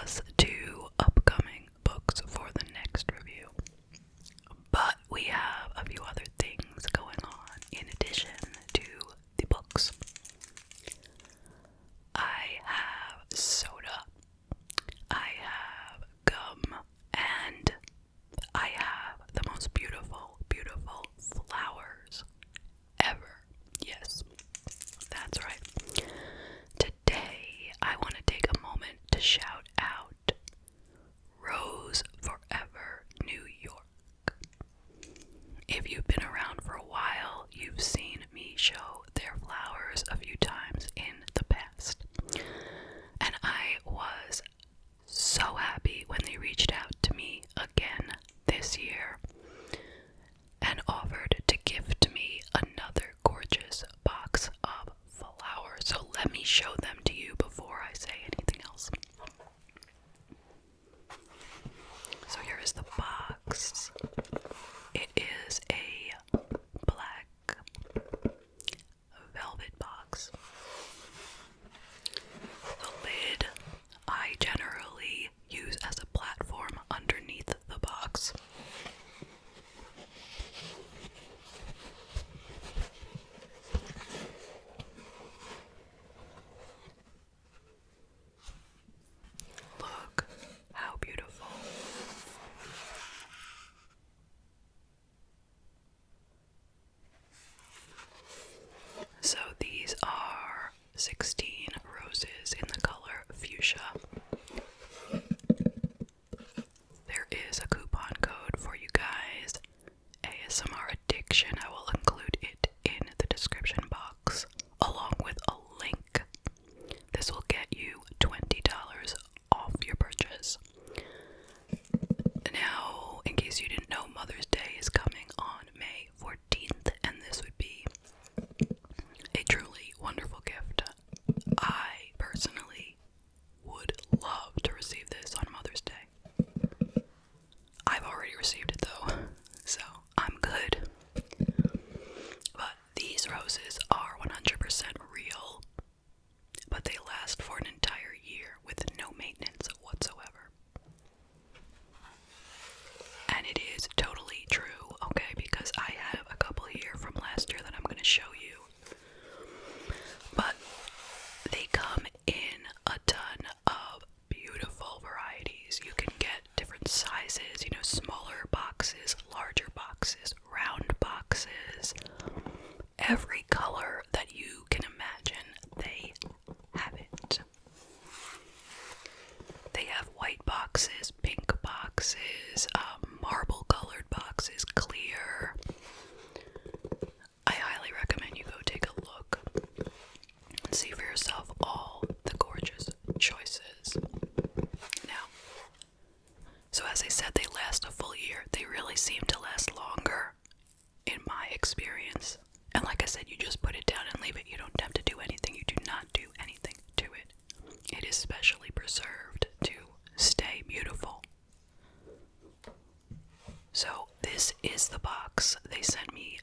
us two upcoming books for the next review. But we have a few other things going on in addition to the books. I have soda, I have gum, and I have the most beautiful, beautiful flowers ever. Yes, that's right. Today, I want to take a moment to shout out Rose Forever, New York. If you've been around for a while, you've seen me show their flowers a few times in the past. And I was so happy when they reached out to me again this year and offered to gift me another gorgeous box of flowers. So let me show them to you before I say anything else. So here is the box. It is a black velvet box. The lid I generally use as a platform underneath the box. Look how beautiful. So these are 16 roses in the color fuchsia. There is a coupon code for you guys, ASMRAddiction. I will include it in the description box along with a link. This will get you $20 off your purchase. Now, in case you didn't know, Mother's Day is coming on May 14th, and this would be a truly wonderful gift. I personally would love to receive this on Mother's Day. I've already received it though, so I'm good. But these roses are 100% real, but they last for an entire year with no maintenance whatsoever. And it is totally true, okay, because I have a couple here from last year that I'm going to show you. But they come in a ton of beautiful varieties. You can get different sizes, smaller boxes, larger boxes, round boxes. Every color that you can imagine, they have it. They have white boxes, pink boxes, marble colored boxes, clear. I highly recommend you go take a look and see for yourself all the gorgeous choices. Now, so as I said, they last a full year. They really seem to last longer in my experience. And like I said, you just put it down and leave it. You don't have to do anything. You do not do anything to it. It is specially preserved to stay beautiful. So this is the box they sent me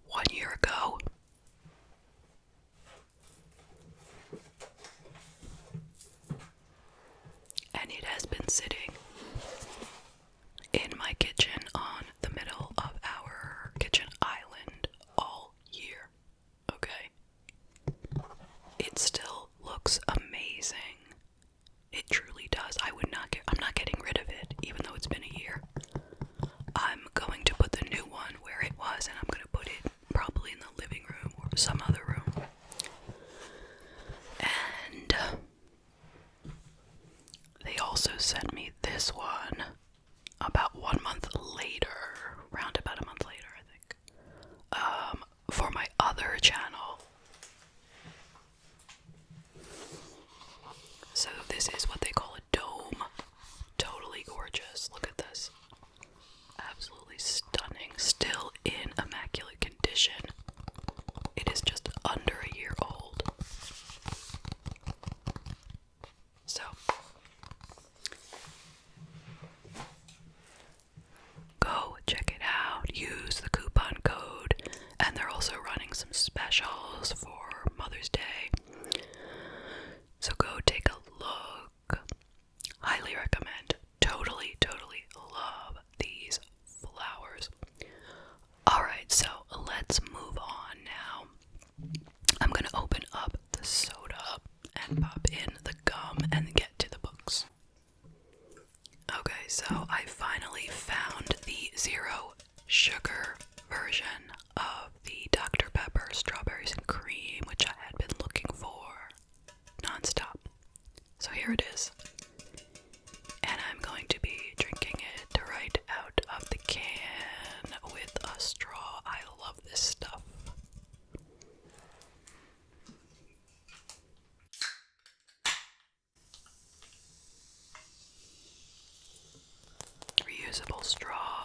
1 year ago. And it has been sitting in my kitchen on the middle of our kitchen island all year. Okay? It still looks amazing. It truly does. I'm not getting rid of it, even though it's been a year. I'm going to put the new one where it was, and I'm going to put it probably in the living room or some other room. And they also sent me this one about 1 month later, round about a month later, I think, for my other channel. So this is what they call a dome. Totally gorgeous. Look at this. Absolutely stunning. Still in immaculate condition. It is just under a year old. So, go check it out. Use the coupon code. And they're also running some special So I finally found the zero sugar version of the Dr. Pepper strawberries and cream, which I had been looking for nonstop. So here it is. And I'm going to be drinking it right out of the can with a straw. I love this stuff. Reusable straw.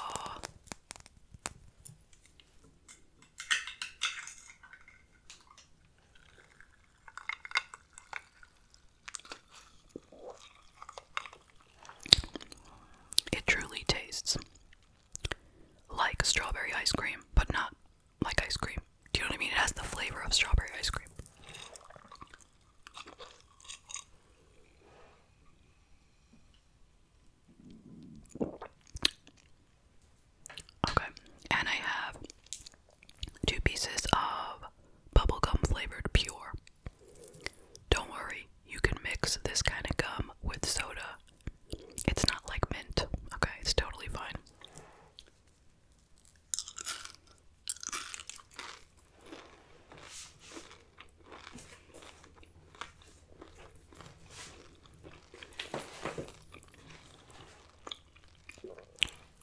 It truly tastes like strawberry ice cream, but not like ice cream. Do you know what I mean? It has the flavor of strawberry ice cream. Okay, and I have 2 pieces of bubblegum flavored pure. Don't worry, you can mix this kind of gum with soda. It's not like mint, okay? It's totally fine.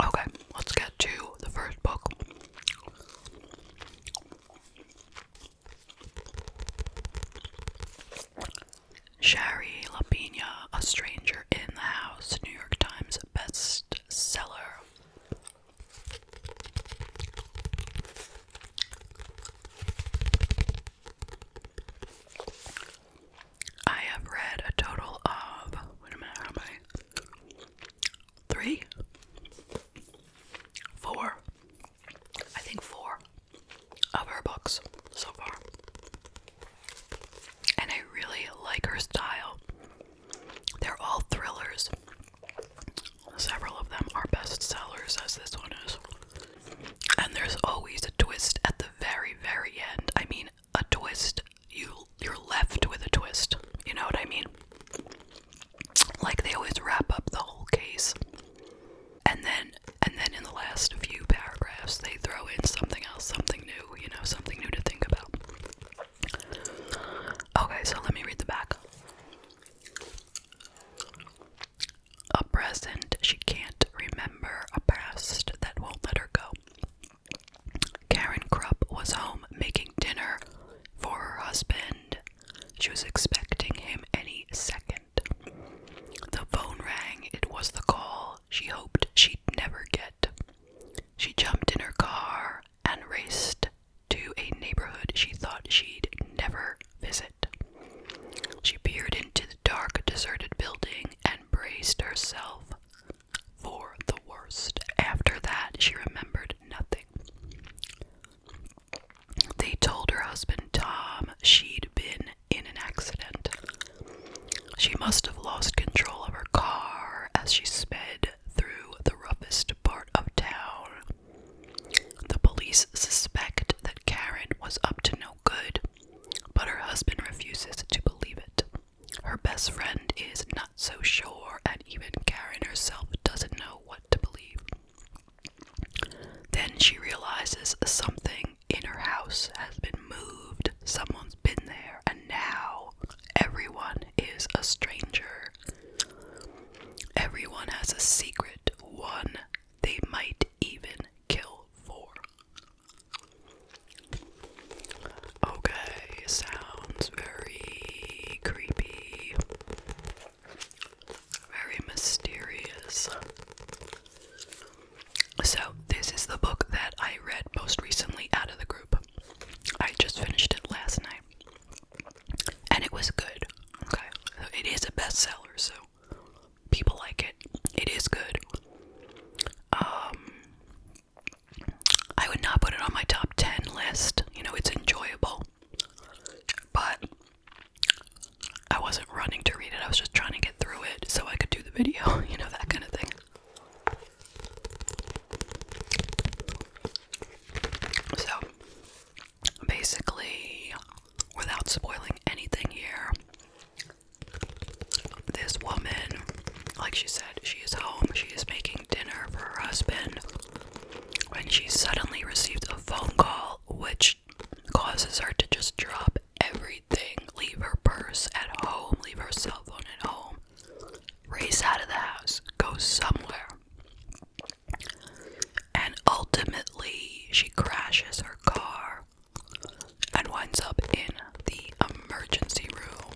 Okay, let's get to the first book. Sherry LaPina, A Stranger in the House, New York Times bestseller. I have read a total of, wait a minute, how many? 3? 4? I think 4 of her books so far. And I really like her style. They're all thrillers. Several of them are bestsellers, as this one is. And there's always a twist at the very, very end. I mean, a twist, you're left with a twist. You know what I mean? Like, they always wrap up the whole case. And then in the last few paragraphs, they throw in something else, something new, you know, something new to think about. Okay, so let me read the back. A present she can't remember, a past that won't let her go. Karen Krupp was home making dinner for her husband. She was expecting him any second. The phone rang. It was the call she hoped she'd never get. She jumped in her car and raced to a neighborhood she thought she'd never visit. She peered into the dark, deserted building and braced herself for the worst. After that, she remembered nothing. They told her husband Tom she'd been in an accident. She must have lost control of her car as she sped through the roughest part of town. The police suspect that Karen was up to no good, but her husband refuses to believe it. Her best friend is not so sure, and even Karen herself doesn't know what to believe. Then she realizes something in her house has been moved. Someone's been there, and now everyone is a stranger. Everyone has a secret, one they might even kill for. Okay, sounds very creepy, very mysterious. So, this is the book that I read most recently out of the group. I just finished it last night. And it was good. Okay. It is a bestseller, so people like it. It is good. I would not put it on my top 10 list. You know, it's enjoyable. But I wasn't running to read it. I was just trying to get through it so I could do the video. You know, that kind of thing. So, basically, without spoiling anything here, this woman, like she said, she is home, she is making husband when she suddenly receives a phone call which causes her to just drop everything, leave her purse at home, leave her cell phone at home, race out of the house, go somewhere. And ultimately, she crashes her car and winds up in the emergency room.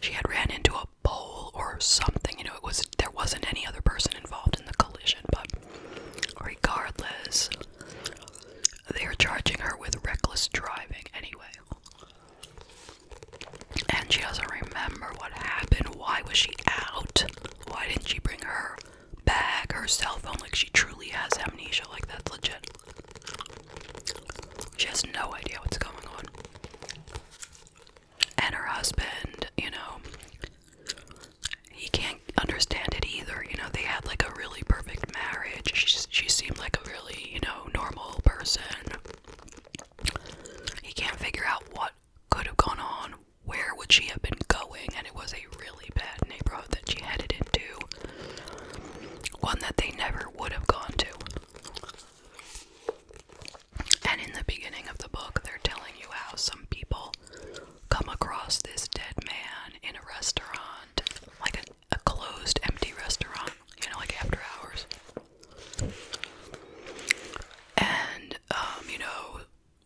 She had ran into a pole or something, there wasn't any other person involved in the collision, but regardless, they are charging her with reckless driving anyway. And she doesn't remember what happened. Why was she out? Why didn't she bring her bag, her cell phone? Like, she truly has amnesia. Like, that's legit. She has no idea what's going on. And her husband, he can't understand it either. They had like a really perfect marriage. She seemed like a really, normal person. He can't figure out what could have gone on. Where would she have been going? And it was a really bad neighborhood that she headed into. One that they never would have gone to. And in the beginning of the book, they're telling you how some people come across this dead man in a restaurant, like a closed, empty restaurant, like after hours. And,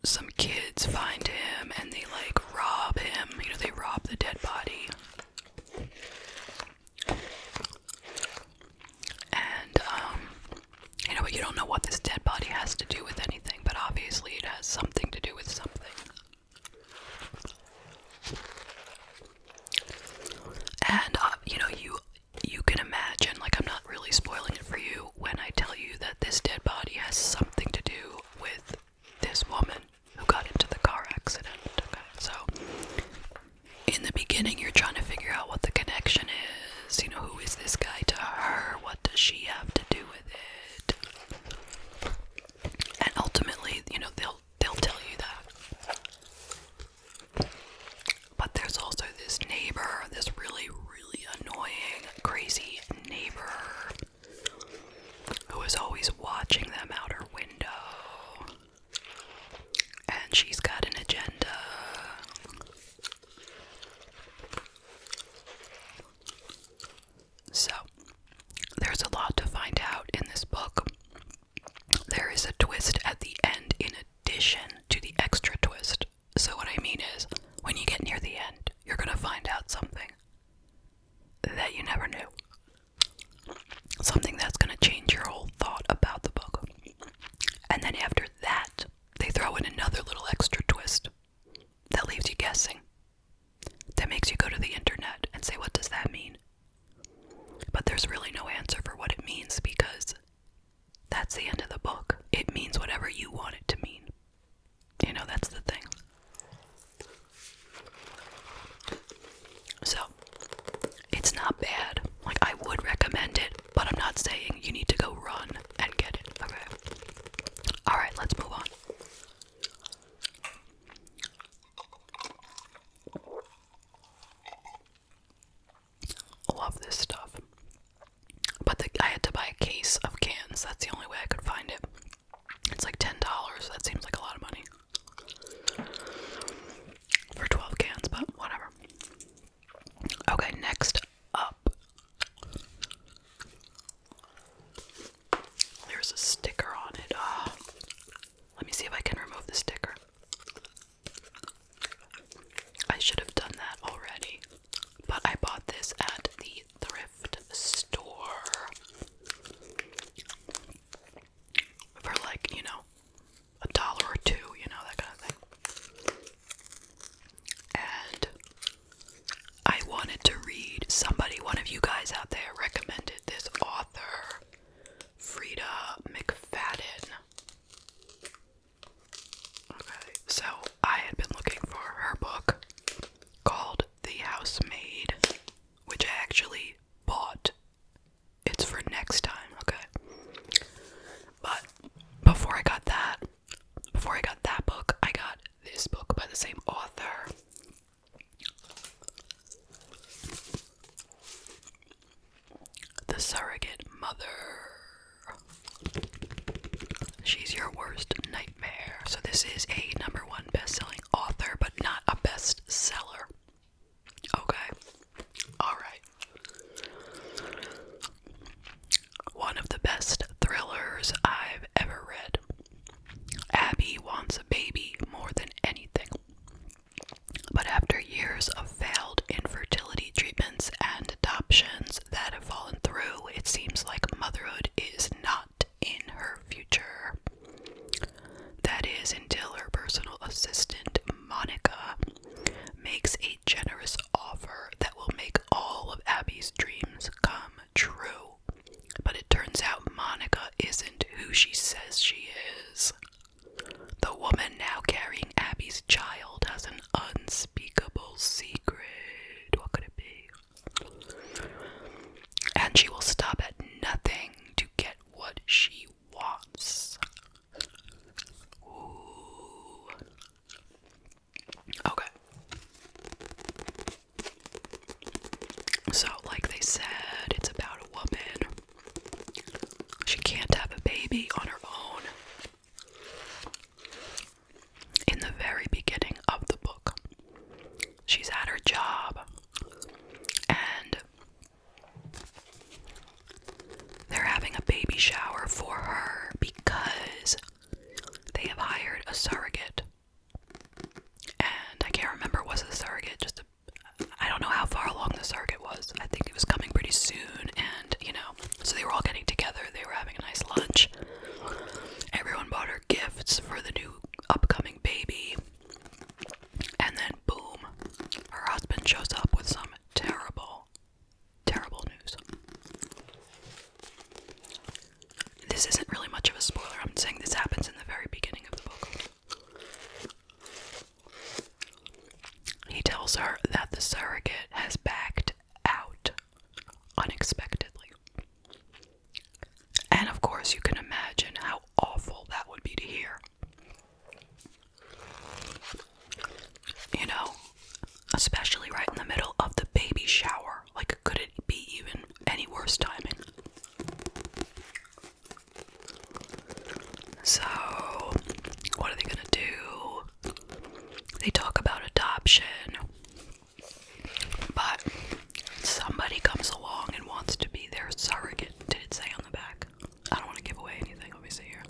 some kids find him and they like rob him, they rob the dead body. And, but you don't know what this dead body has to do with anything, but obviously it has something to do with something. And, you can imagine, like, I'm not really spoiling it for you when I tell you that this dead body has something to do with this woman who got into the car accident. Okay, so in the beginning, you're trying to figure out what the connection is. Who is this guy to her? What does she have to do with it? And ultimately, they'll tell you that. But there's also this neighbor, this really, really annoying, crazy neighbor who is always watching them out her window. And she's got an agenda. So, there's a lot to find out in this book. There is a twist at the end in addition to the extra twist. So what I mean is, when you get near the end, you're going to find out something that you never knew. Something that's going to change your whole thought about the book. And then after that, they throw in another little extra twist that leaves you guessing. That makes you go to the internet and say, what does that mean? But there's really no answer for what it means because that's the end of the book. It means whatever you want it to mean. That's the thing. So, it's not bad. Like, I would recommend it, but I'm not saying you need to go run and get it, okay? Alright, let's move on. Love this stuff. But I had to buy a case of cans. That's the only way I could find it. It's like $10. That seems like a lot of money. For 12 cans, but whatever. Okay, next up. There's a sticker on it. Let me see if I can remove the sticker. I should have done that already. But I bought this at the thrift store. For like, $1 or $2, that kind of thing. And I wanted to read one of you guys out there recommended this author, Frida McFadden. Okay, so I had been looking for her book called The Housemaid, which I actually bought. It's for next time, okay? But before I got that book, I got this book by the same author. The Surrogate mother. She's your worst nightmare. So this is a #1 best-selling author, but not a bestseller. Okay. Alright. One of the best thrillers I've ever read. Abby wants a baby more than anything. But after years of failed infertility treatments and adoptions that have fallen through, it seems like motherhood is not in her future. That is until her personal assistant, Monica, makes a generous offer that will make all of Abby's dreams come true. But it turns out Monica isn't who she says she is. The woman now carrying Abby's child has an unspeakable secret. What could it be? And she will stop at nothing to get what she wants. Ooh. Okay. So, like they said, it's about a woman. She can't have a baby on her own. In the very beginning of the book, she's at her job, and they're having a baby shower for her because they have hired a surrogate. And I can't remember, was it a surrogate? I don't know how far along the surrogate was. I think it was coming pretty soon, and, so they were all getting together, they were having a nice lunch. Everyone bought her gifts for the new upcoming baby, and then boom, her husband shows up with some terrible, terrible news. This isn't really much of a spoiler. I'm saying this happens in the very beginning of the book. He tells her that the surrogate has backed out unexpectedly. And of course, you can imagine how awful that would be to hear. Especially right in the middle of the baby shower. Like, could it be even any worse timing? So, what are they gonna do? They talk about adoption, but somebody comes along and wants to be their surrogate. Did it say on the back? I don't want to give away anything, obviously, here.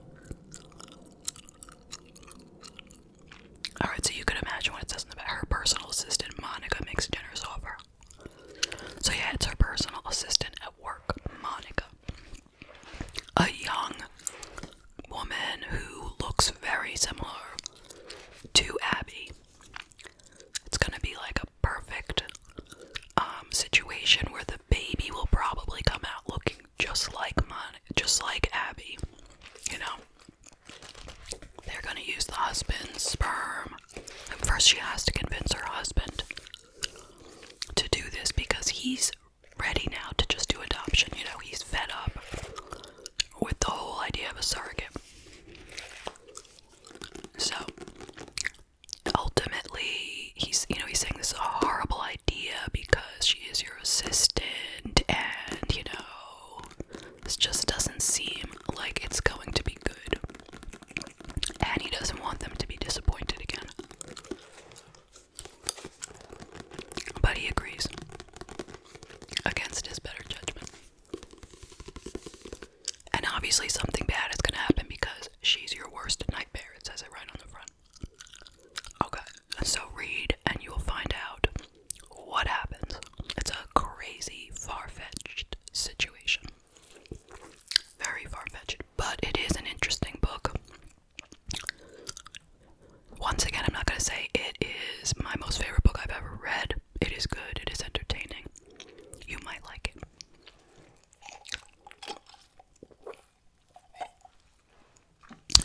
Alright, so you can imagine what it says in the back. Her personal assistant, Monica, makes a generous offer. So yeah, it's her personal assistant at work, Monica. A young woman who looks very similar to Abby. It's gonna be like a perfect situation where the baby will probably come out looking just like Abby. They're gonna use the husband's sperm. And first she has to convince her husband to do this because he's ready now to just do adoption. He's fed up with the whole idea of a surrogate. So ultimately he's saying this is a horrible idea because she is your assistant, and this just doesn't seem like it's going to be good. And he doesn't want them to be disappointed again. But he agrees. Against his better judgment. And obviously something bad is going to happen because she's your worst nightmare. It says it right on the front. Okay, so read and you will find out what happens. It's a crazy, far-fetched situation. Very far-fetched, but it is an interesting book. Once again, I'm not going to say it is my most favorite book I've ever read. It is good, it is entertaining. You might like it.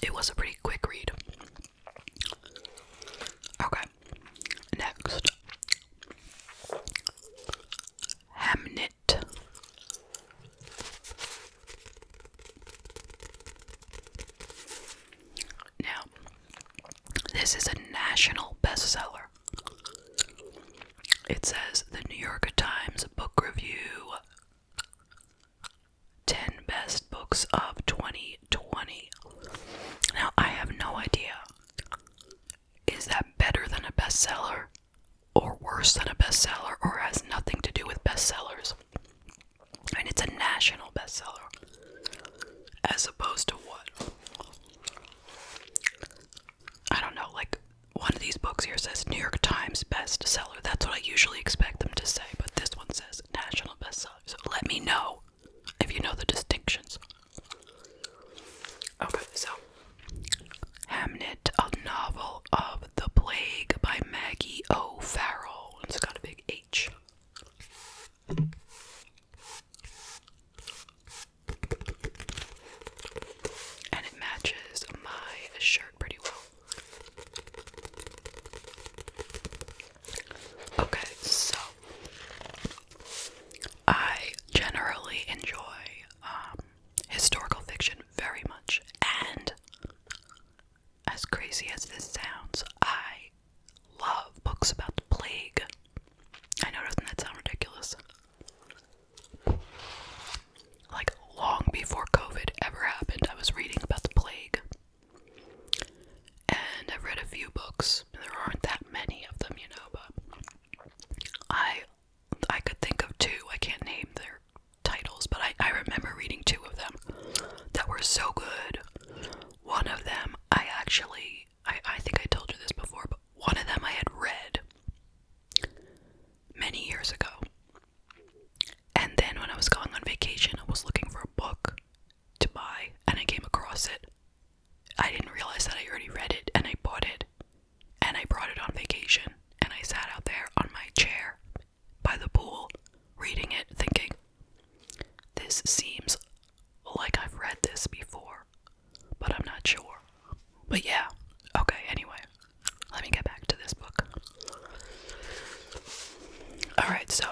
It was a pretty quick read. Okay, next. Hamnet. Now, this is a national bestseller. It says the New York Times Book Review 10 national bestseller. As opposed to what? I don't know, like one of these books here says New York Times bestseller. That's what I usually expect them to say, but this one says national bestseller. So let me know if you know the distinctions. Okay, so Hamnet, a novel of the plague by Maggie O. Farrell. It's got a big H. And it matches my shirt pretty well. Okay, so I generally enjoy historical fiction very much, and as crazy as this sounds, I love books about the plague. I know, doesn't that sound ridiculous? Like, long before COVID ever happened, I was reading about the plague. And I've read a few books. There aren't that many of them, but I could think of two. I can't name their titles, but I remember reading two of them that were so good. One of them, I think I told you this before, but one of them I had read many years ago. And then when I was going on vacation, I was looking for a book to buy, and I came across it. I didn't realize that I already read it, and I bought it, and I brought it on vacation, and I sat out there on my chair by the pool, reading it, thinking, this seems like I've read this before, but I'm not sure. But yeah, okay, anyway, let me get back to this book. Alright, so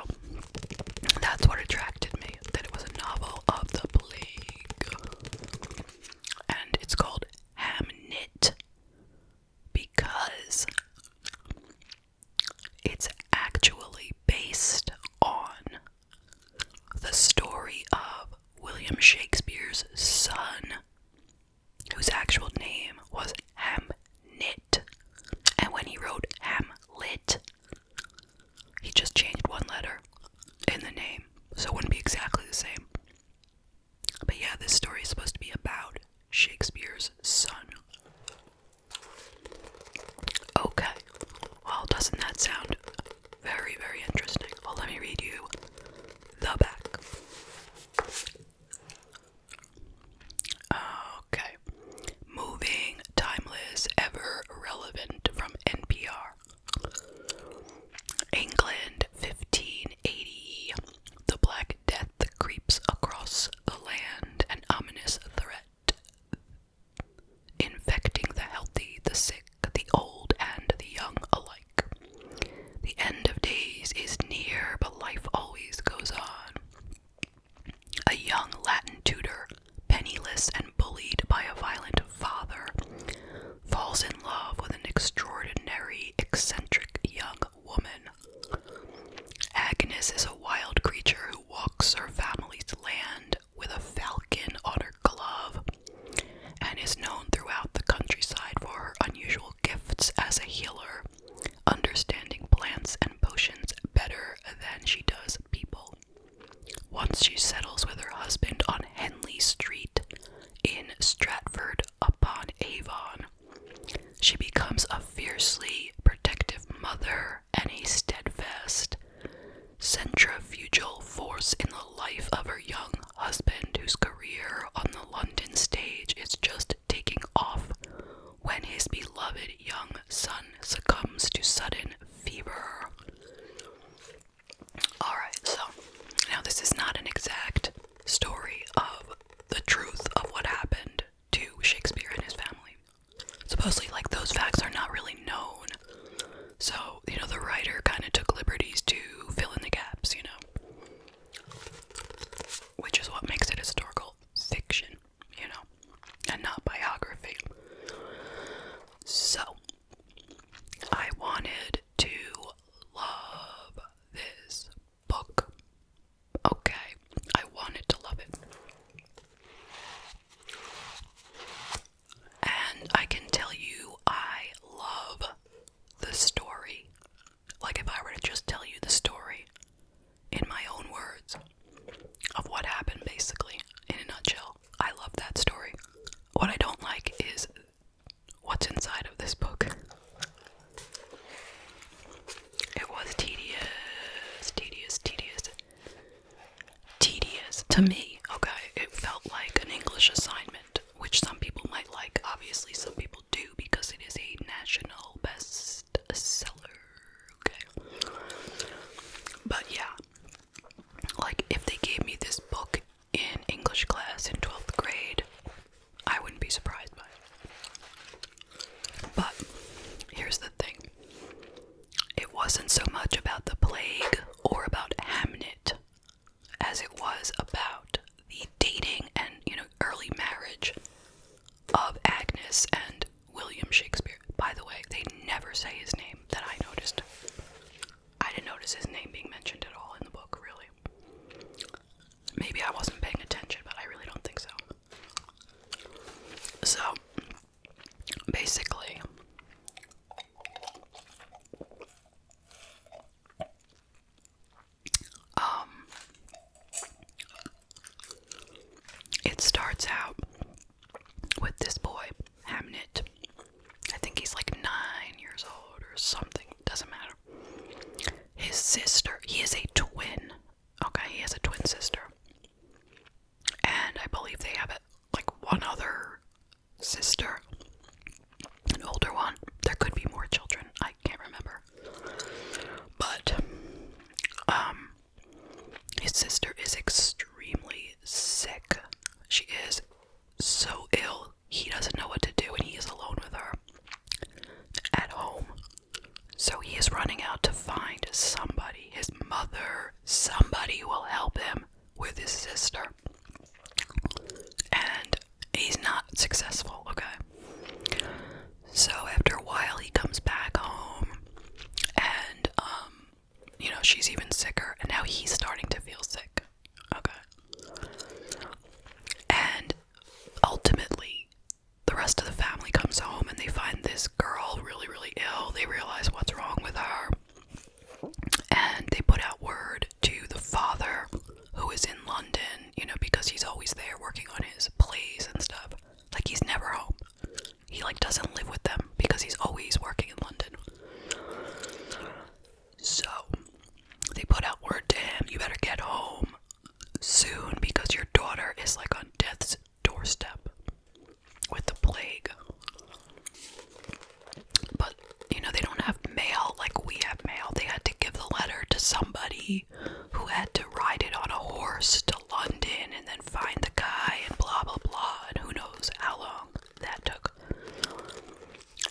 that's what attracted me, that it was a novel of the plague. And it's called Hamnet because it's actually based on the story of William Shakespeare's son, whose actual name was Hamnet. And when he wrote Hamlet, he just changed one letter in the name, so it wouldn't be exactly the same. But yeah, this story is supposed to be about Shakespeare's son. Okay, well, doesn't that sound very, very interesting? Well, let me read you the back. Okay. Moving, timeless, ever relevant, from NPR. England, 1580. The Black Death creeps across the land, an ominous threat To me, okay, it felt like an English assignment, which some people might like. Obviously, some people do because it is a national bestseller, okay? But yeah, like if they gave me this book in English class in 12th grade, I wouldn't be surprised by it. But here's the thing. It wasn't so much about the plague or about Hamnet as it was about the dating and, early marriage of Agnes and William Shakespeare. By the way, they never say his name that I noticed. I didn't notice his name being mentioned at all in the book, really. Maybe I wasn't paying attention, but I really don't think so. So, basically, it starts out with this boy, Hamnet. I think he's like 9 years old or something. Doesn't matter. His sister, he is a twin. Okay, he has a twin sister. And I believe they have one other sister. An older one. There could be more children. I can't remember. But, his sister is extremely sick. She is so ill, he doesn't know what to do, and he is alone with her at home. So he is running out to find somebody, his mother, somebody who will help him with his sister. And he's not successful, okay? So after a while, he comes back home, and, she's even sicker, and now he's starting to feel sick, okay? And ultimately, the rest of the family comes home and they find this girl really, really ill. They realize what's wrong with her. And they put out word to the father, who is in London, because he's always there working on his plays and stuff. Like, he's never home. He, doesn't live with them because he's always working in London. So, they put out word to him, you better get home soon because your daughter is, on death's doorstep with the plague. But, they don't have mail like we have mail. They had to give the letter to somebody who had to ride it on a horse to London and then find the guy and blah, blah, blah. And who knows how long that took.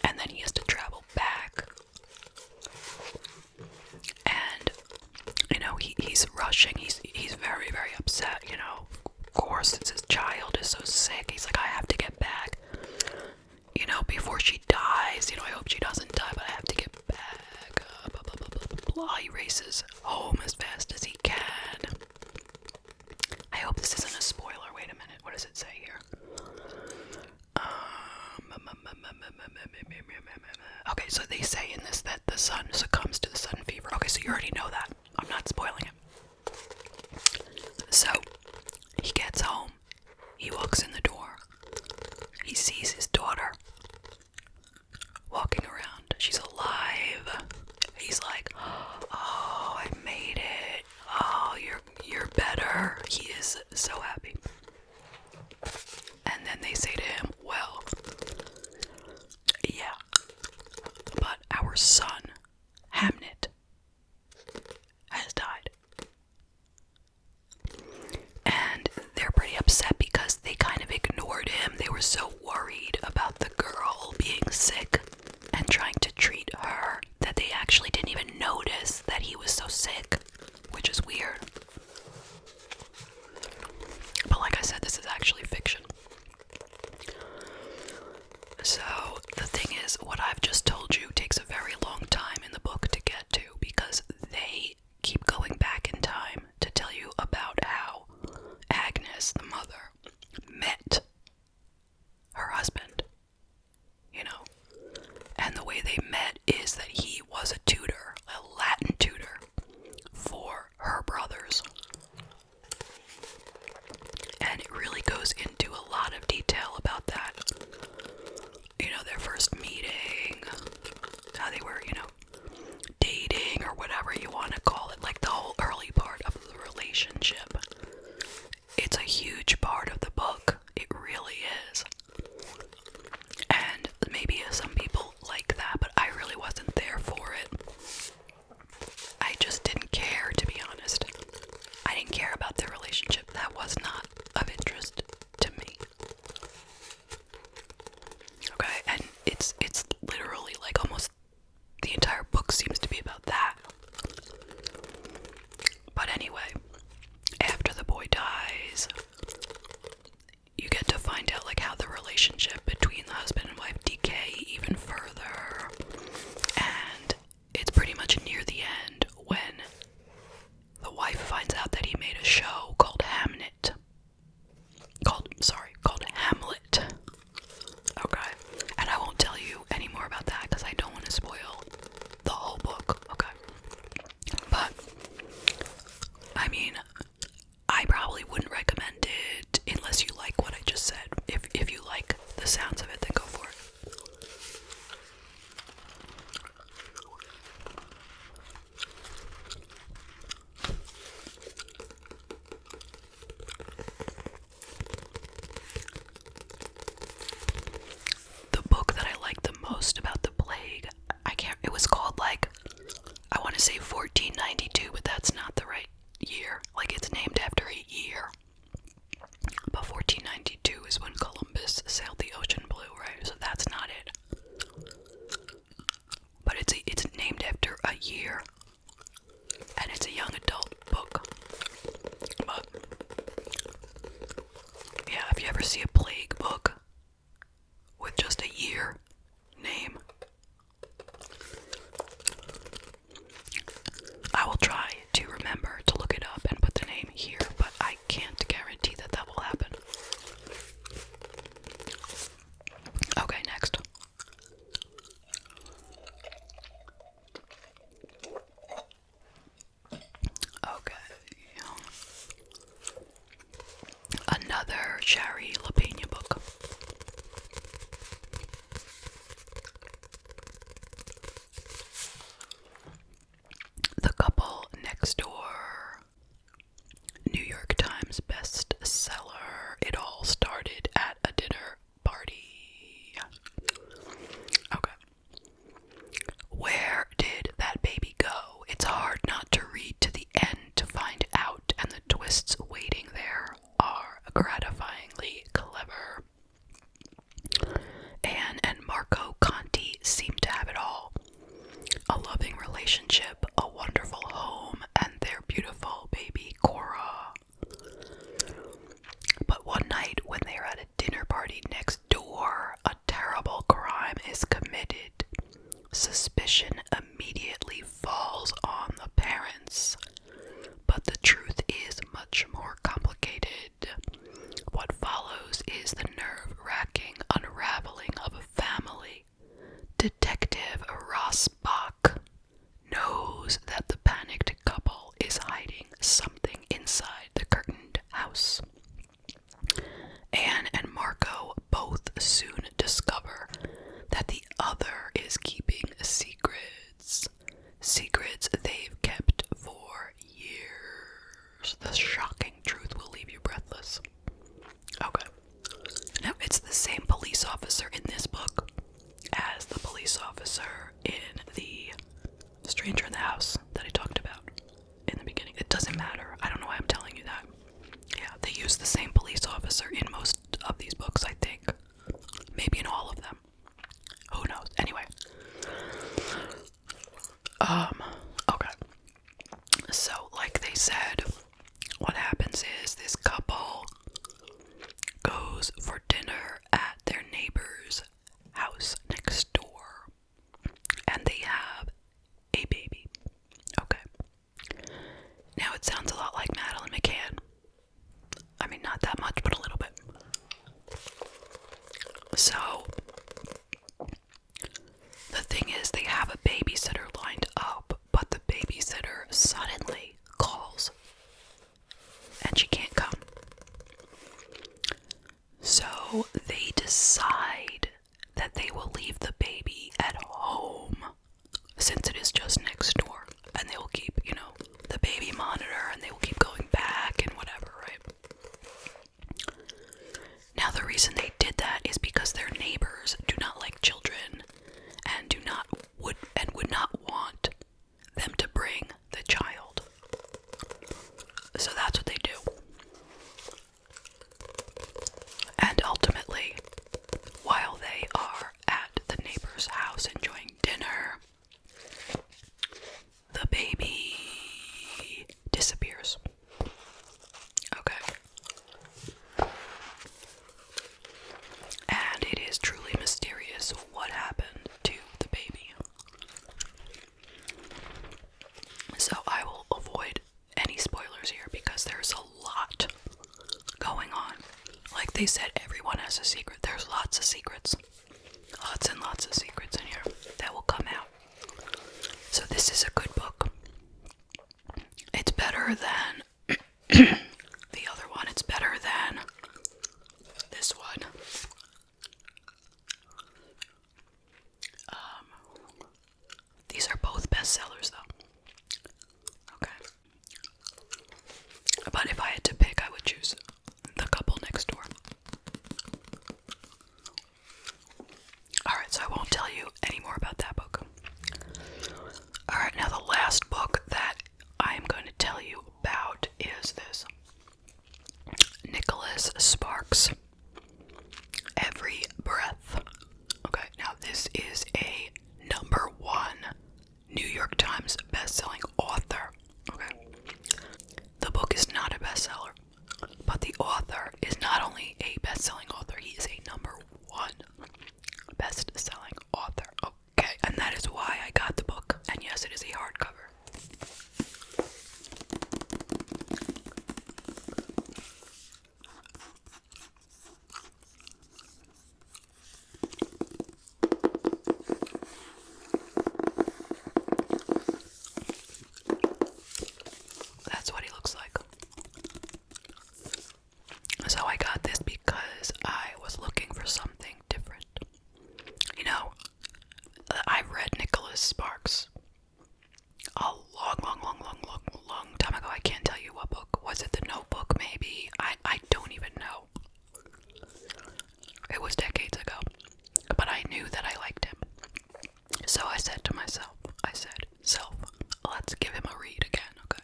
And then he has to travel back. And, he's rushing. He's very, very upset, Of course, since his child is so sick, he's like, I have to get back, before she dies, I hope she doesn't die, but I have to get back, blah, blah, blah, blah, blah, blah. He races home as fast as he can. I hope this isn't a spoiler. Wait a minute, what does it say here? Okay, so they say in this that the son succumbs to the sudden fever. Okay, so you already know that. I'm not spoiling it. So, he gets home. He walks in the door. He sees his daughter walking around. She's alive. He's like, oh, I made it. Oh, you're better. He is so happy. And then they say to him, well, yeah, but our son, Hamnet, has died. And they're pretty upset because they kind of ignored him. They were so worried about the girl being sick and trying to treat her that they actually didn't even notice that he was so sick, which is weird. But like I said, this is actually fiction. So the thing is, what I've just told you takes a very long time in the book to get to because they keep going back in time to tell you about how Agnes, the mother, met her husband, and the way they met is that he was a tutor, a Latin tutor for her brothers. And it really goes into a lot of detail about that. Their first meeting, how they were, dating or whatever you want to call it, like the whole early part of the relationship. about their relationship that was not of interest to me. Okay, and it's literally like almost the entire book seems to be about that. But anyway, after the boy dies, you get to find out like how the relationship between the husband and wife decay even further. And it's pretty much near the end when the wife finds out that he made a show called Hamlet. Called Hamlet. Okay. And I won't tell you any more about that because I don't want to spoil the whole book. Okay. But I mean, I probably wouldn't recommend it unless you like what I just said. If you like the sounds of it, then go for it. The book that I like the most about the plague, it was called like, I want to say 1492, but that's not the right year. Like, it's named after a year. But 1492 is when Columbus sailed the ocean blue, right? So that's not it. But it's named after a year. And it's a young adult book. But yeah, if you ever see a plague book with just a year name, I will try to remember to look it up and put the name here, but I can't guarantee that that will happen. Okay, next. Okay. Another Shari LaPena book. The Couple Next Door. New York Times bestseller. It all started at a dinner party. Okay. Where did that baby go? It's hard not to read to the end to find out, and the twists waiting there are gratifyingly clever. Anne and Marco Conti seem to have it all. A loving relationship, a wonderful home, and their beautiful baby Cora. But one night when they're at a dinner party next door, a terrible crime is committed. Suspicion immediately falls on the parents. But the truth is much more complicated. What follows is the nerve-wracking unraveling of a family. Detective Rossbach knows that the panicked couple is hiding something inside the curtained house. Anne and Marco both soon discover that the other is keeping secrets. Secrets they've kept for years. The shocking truth will leave you breathless. Okay. Now, it's the same police officer in this book as the police officer in the Stranger in the House that I talked about in the beginning. It doesn't matter. I don't know why I'm telling you that. Yeah, they use the same police officer in most of these books, I think. Maybe in all of them. Who knows? Anyway. Okay. So, like they said, what happens is this couple goes for dinner at their neighbor's house next door. And they have a baby. Okay. Now it sounds a lot like Madeline McCann. I mean, not that much, but a little bit. So, the thing is, they have a babysitter lined up, but the babysitter suddenly calls, and she can't come. So, they decide that they will leave the baby at home, since it is just next door, and they will keep, the baby monitor, and they will keep going back and whatever, right? Now, the reason they did that is because their neighbors do not like children and would not want them to bring the child. So that's what they do. They said everyone has a secret. There's lots of secrets. Lots and lots of secrets in here that will come out. So this is a good book. It's better than the other one. It's better than this one. These are both bestsellers, though. Okay. But if I had to pick, I would choose The Couple Next Door. Alright, so I won't tell you any more about that book. Alright, now the last book that I am going to tell you about is this. Nicholas Sparks, Every Breath. Okay, now this is a #1 New York Times best-selling author. Okay. The book is not a bestseller, but the author is not only a best-selling author, he is a #1 best-selling author. Okay, and that is why I got the book. And yes, it is a hardcover. That's what he looks like. So I got this because I was looking for something different. You know, I've read Nicholas Sparks a long time ago. I can't tell you what book. Was it The Notebook, maybe? I don't even know. It was decades ago. But I knew that I liked him. So I said to myself, self, let's give him a read again, okay?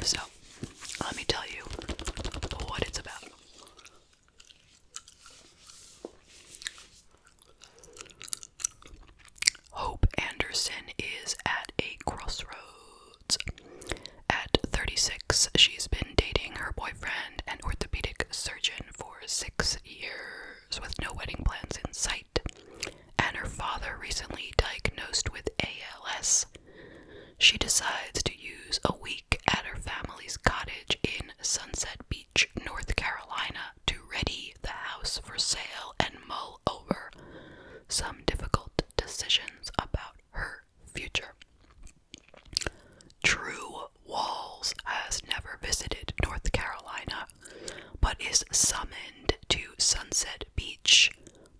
So, let me tell you what it's about. Hope Anderson is at a crossroads. At 36, she's been dating her boyfriend, an orthopedic surgeon, for 6 years with no wedding plans in sight. And her father recently diagnosed with ALS. She decides to use a week at her family's cottage in Sunset Beach, North Carolina, to ready the house for sale and mull over some difficult decisions about her future. True Walls has never visited North Carolina, but is summoned to Sunset Beach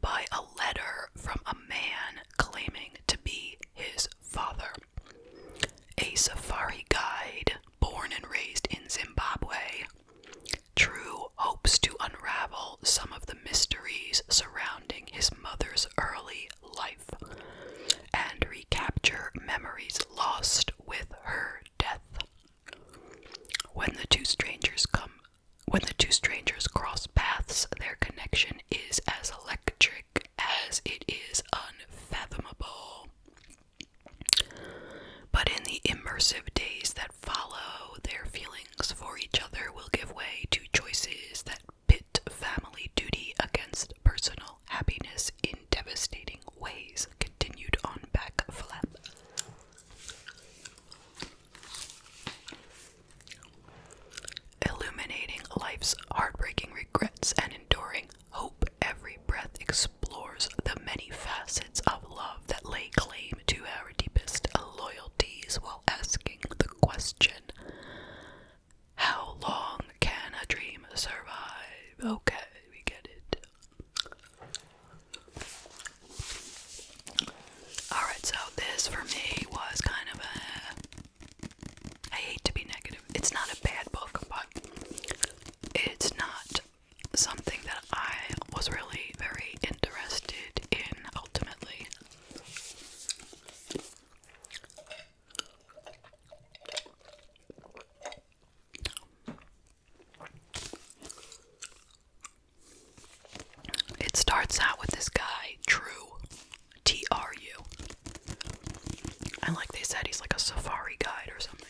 by a letter from a man claiming to be his father. A safari guide born and raised in Zimbabwe, True hopes to unravel some of the mysteries surrounding his mother's early life and recapture memories lost with her death. When the two strangers cross paths, their connection is as electric as it is unfathomable. But in the immersive days that follow, their feelings for each other will give way to choices that pit family duty against personal happiness in devastating ways. Continued on back flap. Illuminating life's heartbreaking regrets and enduring hope, Every Breath explores the many facets of love that lay claim to our deepest loyalties while asking the question, how long can a dream survive? Okay, we get it. Alright, so this for me was kind of I hate to be negative. It's not a bad book, but it's not something that I was really very interested in ultimately. It starts out with this guy, True, T-R-U. And like they said, he's like a safari guide or something.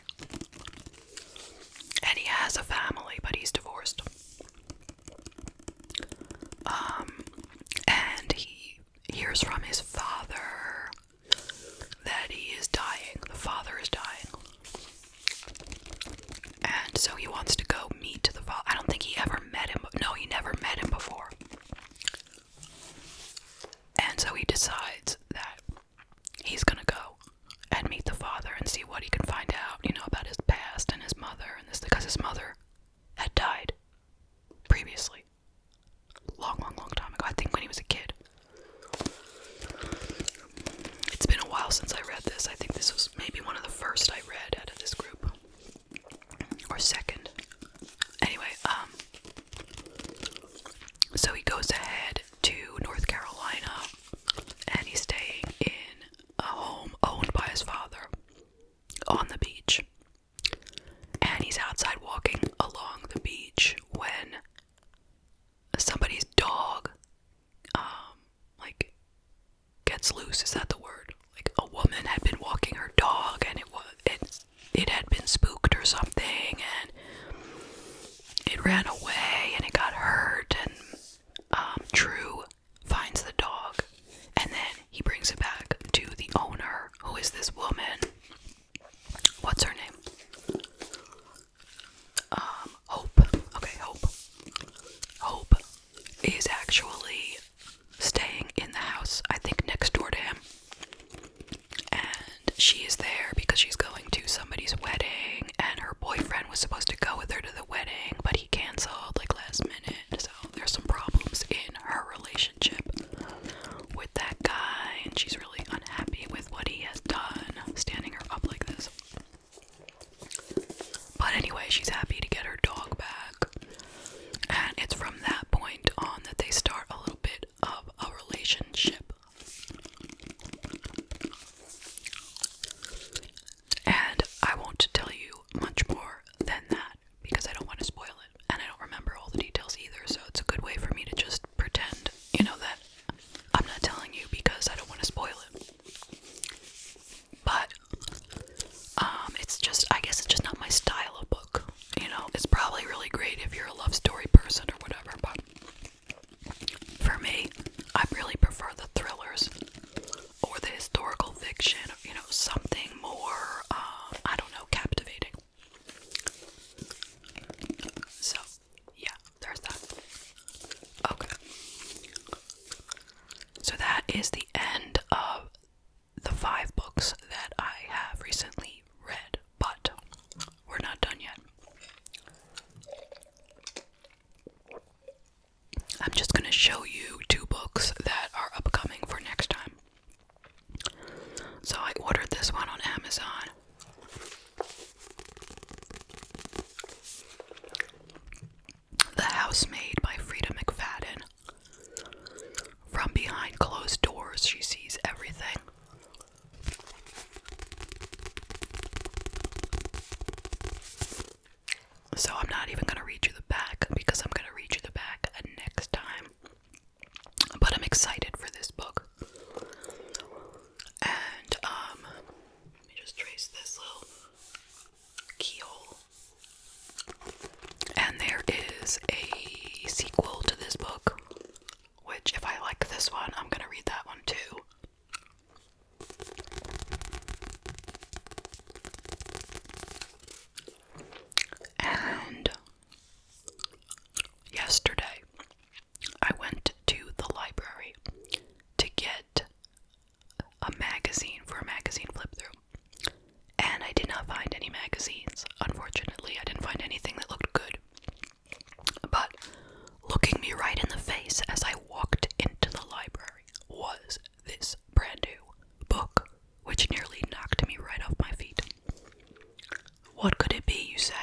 And he has a family, but he's divorced. And he hears from his father that he is dying. The father is dying. And so he wants to go meet the father. I she's happy to get her dog back. And it's from that point on that they start a little bit of a relationship. And I won't tell you much more than that because I don't want to spoil it. And I don't remember all the details either, so it's a good way for me to just pretend, that I'm not telling you because I don't want to spoil it. But, I guess it's just not my style of book. It's probably really great if you're a love story person or whatever, but for me, I really prefer the thrillers or the historical fiction, something more, I don't know, captivating. So, yeah, there's that. Okay. So that is the end of the 5 books that I have recently read, but we're not done yet. I'm just going to show you 2 books that are upcoming for next time. So I ordered this one on Amazon. The Housemaid by Frida McFadden. From behind closed doors, she sees everything. So I'm not even going to read you the back because I'm going to read you the back next time. But I'm excited for this book. And, let me just trace this little keyhole. And there is a sequel to this book, which if I like this one, I'm going to read that one too. And yesterday, I went to the library to get a magazine for a magazine flip through. And I did not find any magazines. Unfortunately, I didn't find anything that looked good. But looking me right in the face as I walked into the library was this brand new book, which nearly knocked me right off my feet. What could it be, you say?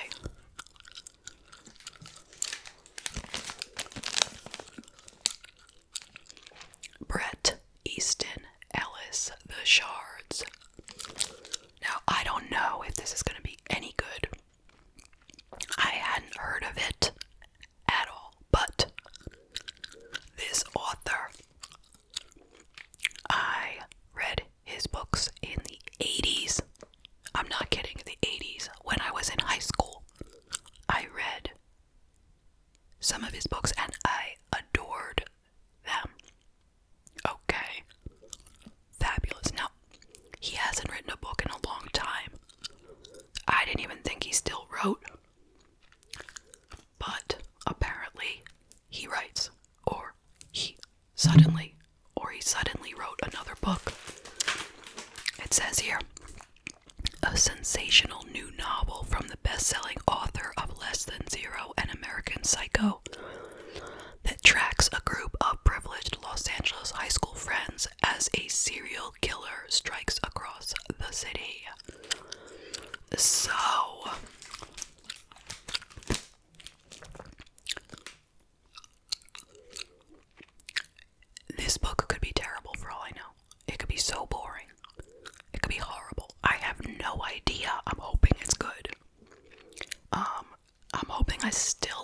Bret Easton Ellis, The Shards. Now, I don't know if this is going to be any good. I hadn't heard of it at all, but this author, I read his books in the 80s. I'm not kidding, the 80s, when I was in high school. I read some of his books and I adored them. Okay. Fabulous. Now, he hasn't written a book in a long time. I didn't even think he still wrote. But apparently he writes, or he suddenly wrote another book. It says here, a sensational new novel from the best-selling author of Less Than Zero and American Psycho that tracks a group of privileged Los Angeles high school friends as a serial killer strikes across the city. So, this book could be terrible for all I know. It could be so boring. It could be horrible. I have no idea. I'm hoping it's good. I'm hoping I still